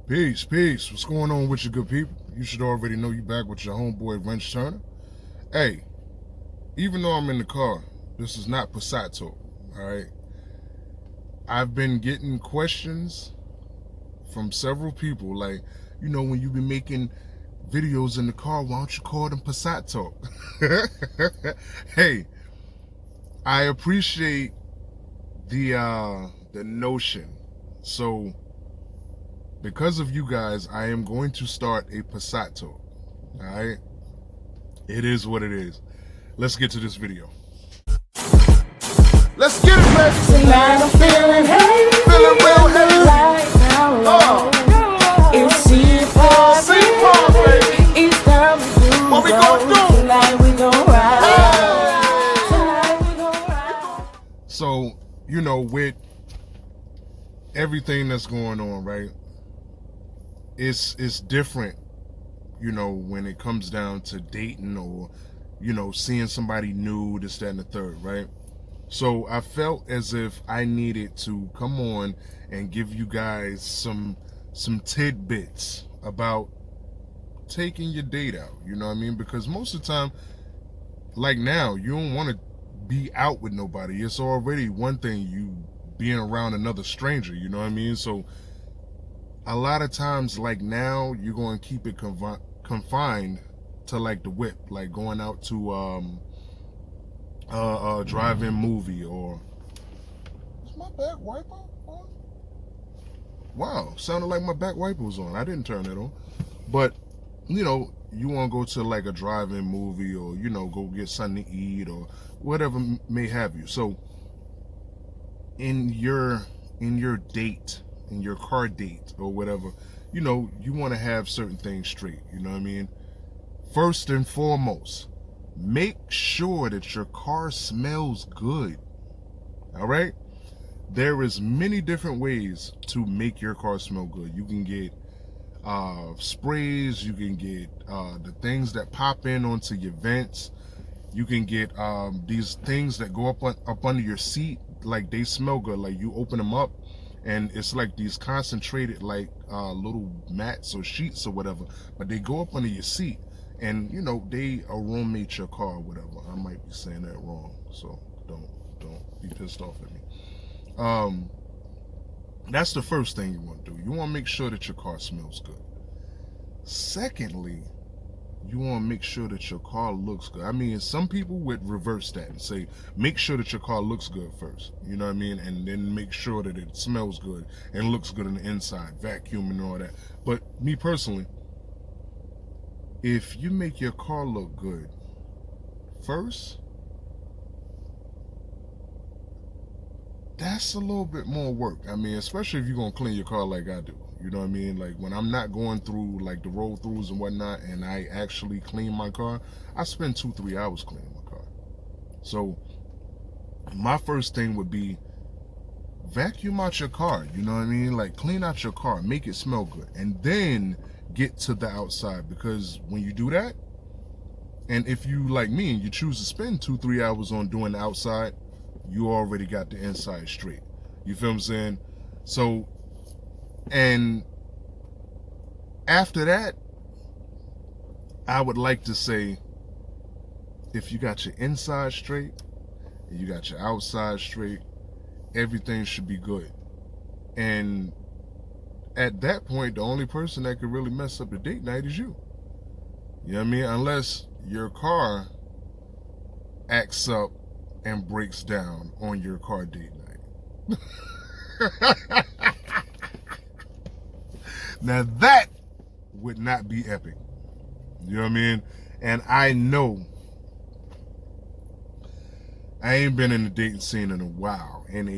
Peace, peace. What's going on with you good people? You should already know you back with your homeboy Wrenchturna. Hey, even though I'm in the car, this is not Passat talk, alright? I've been getting questions from several people like, when you be making videos in the car, why don't you call them Passat talk? Hey, I appreciate the notion. So because of you guys, I am going to start a Passat talk. Alright? It is what it is. Let's get to this video. Let's get it, man. Tonight I'm feeling heavy, Feeling real heavy. like down low. It's C-Pop, baby. it's time to do. What we gonna do? Tonight we gon' ride. Tonight we gon' ride. So, with everything that's going on, right? It's different, when it comes down to dating or, seeing somebody new, this, that, and the third, right? So I felt as if I needed to come on and give you guys some tidbits about taking your date out, you know what I mean? Because most of the time, like now, you don't want to be out with nobody. It's already one thing you being around another stranger, you know what I mean? So a lot of times, like now, you're going to keep it confined to like the whip, like going out to a drive-in movie. Or is my back wiper on? Wow, sounded like my back wiper was on. I didn't turn it on. But you want to go to like a drive-in movie, or go get something to eat, or whatever may have you. So in your date, in your car date or whatever, you want to have certain things straight, you know what I mean? First and foremost, make sure that your car smells good. All right? There is many different ways to make your car smell good. You can get sprays, you can get the things that pop in onto your vents. You can get these things that go up under your seat, like they smell good. Like you open them up and it's like these concentrated like little mats or sheets or whatever, but they go up under your seat and they aromate your car or whatever. I might be saying that wrong, so don't be pissed off at me. That's the first thing you want to do. You want to make sure that your car smells good. Secondly, you want to make sure that your car looks good. I mean, some people would reverse that and say, make sure that your car looks good first, you know what I mean? And then make sure that it smells good and looks good on the inside, vacuum and all that. But me personally, if you make your car look good first, that's a little bit more work. I mean, especially if you're going to clean your car like I do. You know what I mean? Like when I'm not going through like the roll throughs and whatnot, and I actually clean my car, I spend 2-3 hours cleaning my car. So my first thing would be vacuum out your car. You know what I mean? Like clean out your car, make it smell good, and then get to the outside. Because when you do that, and if you like me and you choose to spend 2-3 hours on doing the outside, you already got the inside straight. You feel what I'm saying? So, and after that, I would like to say, if you got your inside straight and you got your outside straight, everything should be good. And at that point, the only person that could really mess up the date night is you. You know what I mean? Unless your car acts up and breaks down on your car date night. Now that would not be epic. You know what I mean? And I know I ain't been in the dating scene in a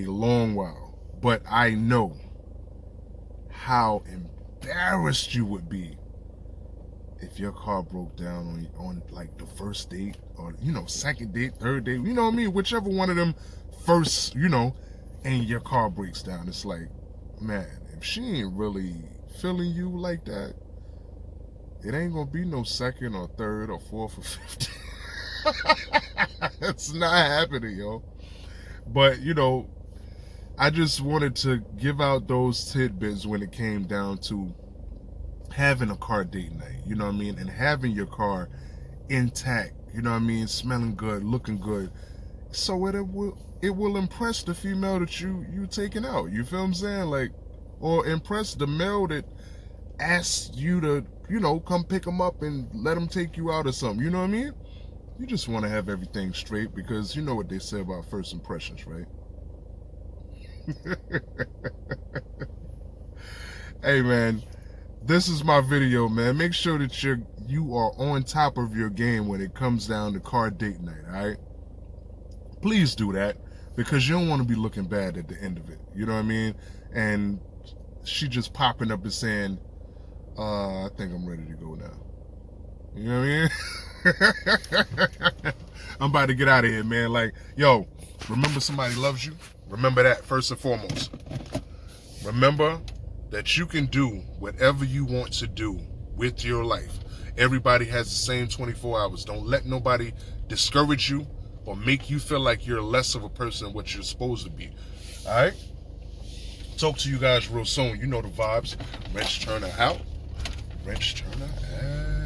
long while, but I know how embarrassed you would be if your car broke down on like the first date, or second date, third date, you know what I mean, whichever one of them first, and your car breaks down. It's like, man, if she ain't really feeling you like that, it ain't gonna be no second or third or fourth or fifth. It's not happening, yo. But I just wanted to give out those tidbits when it came down to having a car date night, you know what I mean, and having your car intact, you know what I mean, smelling good, looking good, so it will impress the female that you taking out. You feel what I'm saying? Like, or impress the male that asks you to, you know, come pick them up and let them take you out or something. You know what I mean? You just want to have everything straight, because you know what they say about first impressions, right? Hey man, this is my video, man. Make sure that you are on top of your game when it comes down to car date night, all right? Please do that, because you don't want to be looking bad at the end of it. You know what I mean? And she just popping up and saying, I think I'm ready to go now. You know what I mean? I'm about to get out of here, man. Like, yo, remember somebody loves you. Remember that first and foremost. Remember that you can do whatever you want to do with your life. Everybody has the same 24 hours. Don't let nobody discourage you or make you feel like you're less of a person than what you're supposed to be. All right? Talk to you guys real soon. You know the vibes. Wrenchturna out. Wrenchturna out.